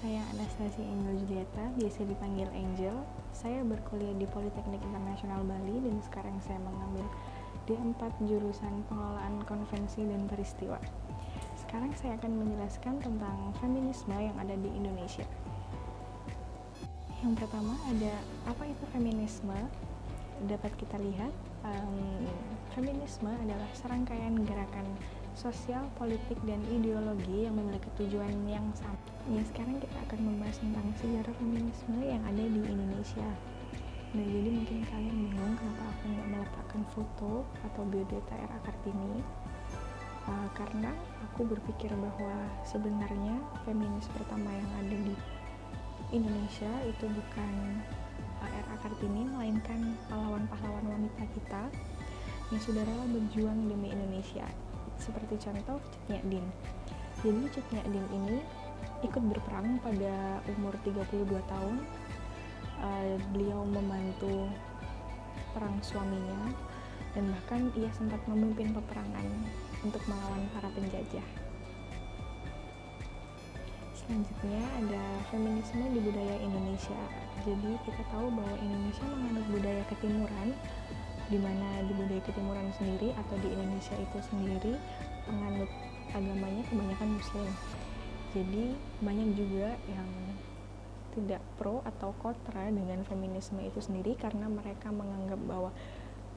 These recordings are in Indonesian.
Saya Anastasia Angel Julieta, biasa dipanggil Angel. Saya berkuliah di Politeknik Internasional Bali dan sekarang saya mengambil D4 jurusan Pengelolaan Konvensi dan Peristiwa. Sekarang saya akan menjelaskan tentang feminisme yang ada di Indonesia. Yang pertama ada apa itu feminisme? Dapat kita lihat, feminisme adalah serangkaian gerakan sosial, politik, dan ideologi yang memiliki tujuan yang sama. Ya, sekarang kita akan membahas tentang sejarah feminisme yang ada di Indonesia. Nah, jadi mungkin kalian bingung kenapa aku nggak meletakkan foto atau biodata R.A. Kartini, karena aku berpikir bahwa sebenarnya feminis pertama yang ada di Indonesia itu bukan R.A. Kartini, melainkan pahlawan-pahlawan wanita kita yang sudah rela berjuang demi Indonesia. Seperti contoh Cut Nyak-Dien. Jadi Cut Nyak-Dien ini ikut berperang pada umur 32 tahun. Beliau membantu perang suaminya dan bahkan ia sempat memimpin peperangan untuk melawan para penjajah. Selanjutnya ada feminisme di budaya Indonesia. Jadi kita tahu bahwa Indonesia menganut budaya ketimuran, di mana di budaya ketimuran sendiri atau di Indonesia itu sendiri penganut agamanya kebanyakan Muslim. Jadi banyak juga yang tidak pro atau kontra dengan feminisme itu sendiri karena mereka menganggap bahwa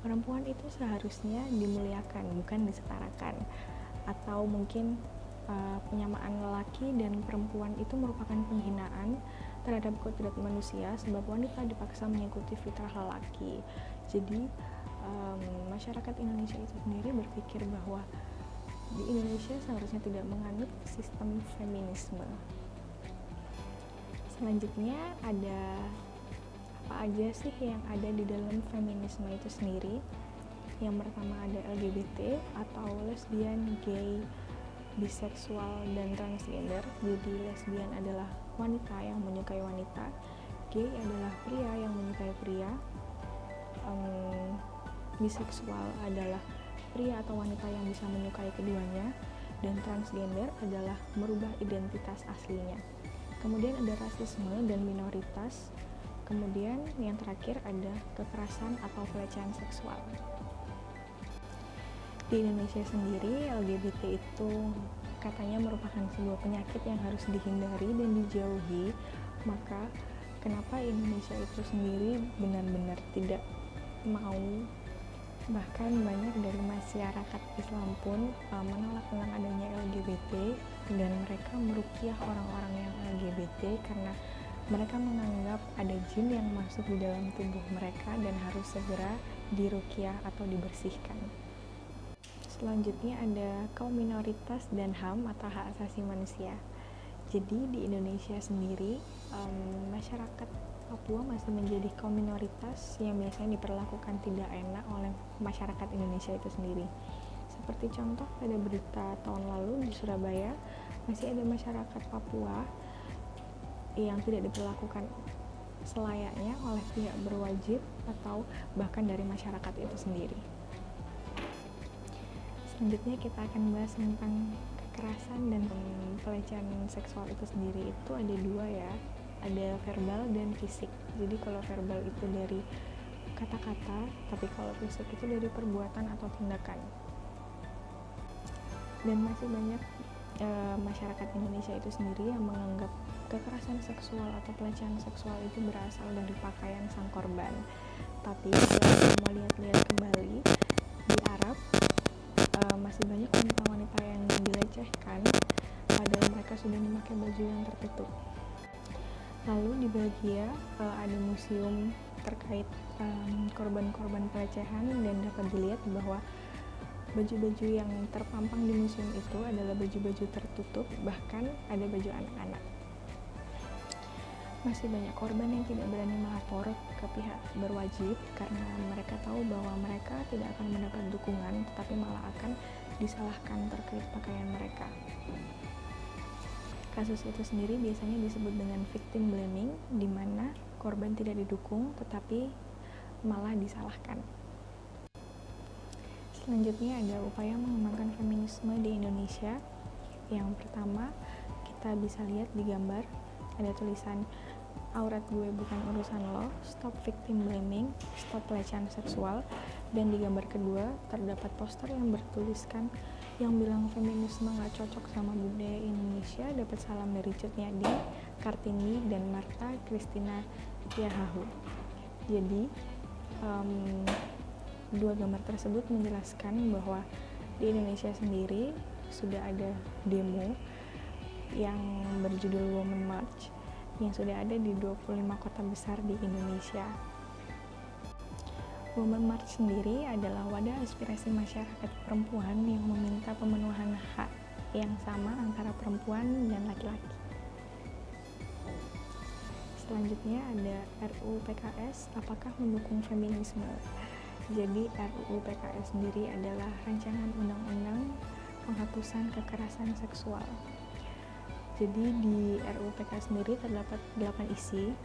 perempuan itu seharusnya dimuliakan, bukan disetarakan. Atau mungkin penyamaan lelaki dan perempuan itu merupakan penghinaan terhadap kodrat manusia sebab wanita dipaksa mengikuti fitrah lelaki. Jadi masyarakat Indonesia itu sendiri berpikir bahwa di Indonesia seharusnya tidak menganut sistem feminisme. Selanjutnya ada apa aja sih yang ada di dalam feminisme itu sendiri. Yang pertama ada LGBT atau lesbian, gay, biseksual, dan transgender. Jadi lesbian adalah wanita yang menyukai wanita, gay adalah pria yang menyukai pria, biseksual adalah pria atau wanita yang bisa menyukai keduanya, dan transgender adalah merubah identitas aslinya. Kemudian ada rasisme dan minoritas. Kemudian yang terakhir ada kekerasan atau pelecehan seksual. Di Indonesia sendiri, LGBT itu katanya merupakan sebuah penyakit yang harus dihindari dan dijauhi. Maka kenapa Indonesia itu sendiri benar-benar tidak mau, bahkan banyak dari masyarakat Islam pun menolak tentang adanya LGBT, dan mereka meruqyah orang-orang yang LGBT karena mereka menganggap ada jin yang masuk di dalam tubuh mereka dan harus segera diruqyah atau dibersihkan. Selanjutnya ada kaum minoritas dan HAM atau hak asasi manusia. Jadi di Indonesia sendiri masyarakat Papua masih menjadi kaum minoritas yang biasanya diperlakukan tidak enak oleh masyarakat Indonesia itu sendiri. Seperti contoh pada berita tahun lalu di Surabaya, masih ada masyarakat Papua yang tidak diperlakukan selayaknya oleh pihak berwajib atau bahkan dari masyarakat itu sendiri. Selanjutnya kita akan bahas tentang kekerasan dan pelecehan seksual itu sendiri. Itu ada dua ya, ada verbal dan fisik. Jadi kalau verbal itu dari kata-kata, tapi kalau fisik itu dari perbuatan atau tindakan. Dan masih banyak masyarakat Indonesia itu sendiri yang menganggap kekerasan seksual atau pelecehan seksual itu berasal dari pakaian sang korban. Tapi kalau kita mau lihat-lihat kembali di Arab, masih banyak wanita-wanita yang dilecehkan padahal mereka sudah memakai baju yang tertutup. Lalu di Belgia ada museum terkait korban-korban pelecehan dan dapat dilihat bahwa baju-baju yang terpampang di museum itu adalah baju-baju tertutup, bahkan ada baju anak-anak. Masih banyak korban yang tidak berani melapor ke pihak berwajib karena mereka tahu bahwa mereka tidak akan mendapat dukungan, tetapi malah akan disalahkan terkait pakaian mereka. Kasus itu sendiri biasanya disebut dengan victim blaming, di mana korban tidak didukung tetapi malah disalahkan. Selanjutnya ada upaya mengembangkan feminisme di Indonesia. Yang pertama, kita bisa lihat di gambar ada tulisan aurat gue bukan urusan lo, stop victim blaming, stop pelecehan seksual. Dan di gambar kedua terdapat poster yang bertuliskan yang bilang feminisme gak cocok sama budaya Indonesia dapat salam dari Cut Nyadi, Kartini, dan Marta Christina Yahahu. Jadi dua gambar tersebut menjelaskan bahwa di Indonesia sendiri sudah ada demo yang berjudul Women March yang sudah ada di 25 kota besar di Indonesia. Women March sendiri adalah wadah aspirasi masyarakat perempuan yang meminta pemenuhan hak yang sama antara perempuan dan laki-laki. Selanjutnya ada RUU PKS, apakah mendukung feminisme? Jadi RUU PKS sendiri adalah rancangan undang-undang penghapusan kekerasan seksual. Jadi di RUU PKS sendiri terdapat 8 isi.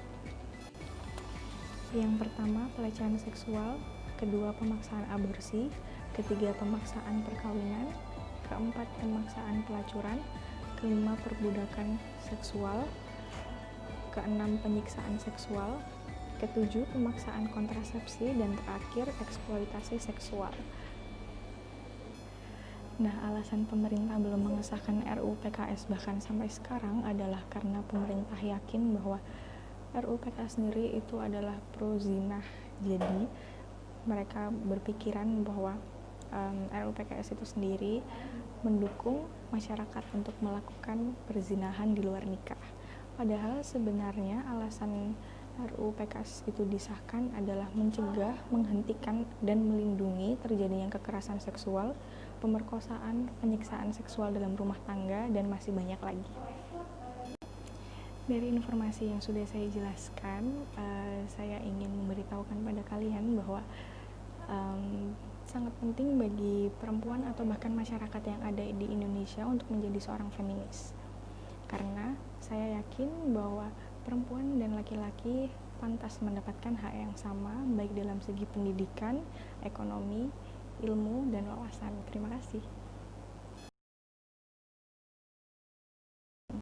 Yang pertama pelecehan seksual, kedua pemaksaan aborsi, ketiga pemaksaan perkawinan, keempat pemaksaan pelacuran, kelima perbudakan seksual, keenam penyiksaan seksual, ketujuh pemaksaan kontrasepsi, dan terakhir eksploitasi seksual. Nah, alasan pemerintah belum mengesahkan RUU PKS bahkan sampai sekarang adalah karena pemerintah yakin bahwa RUU PKS sendiri itu adalah pro zina. Jadi mereka berpikiran bahwa RUU PKS itu sendiri mendukung masyarakat untuk melakukan perzinahan di luar nikah. Padahal sebenarnya alasan RUU PKS itu disahkan adalah mencegah, menghentikan, dan melindungi terjadinya kekerasan seksual, pemerkosaan, penyiksaan seksual dalam rumah tangga, dan masih banyak lagi. Dari informasi yang sudah saya jelaskan, saya ingin memberitahukan pada kalian bahwa sangat penting bagi perempuan atau bahkan masyarakat yang ada di Indonesia untuk menjadi seorang feminis. Karena saya yakin bahwa perempuan dan laki-laki pantas mendapatkan hak yang sama, baik dalam segi pendidikan, ekonomi, ilmu, dan wawasan. Terima kasih.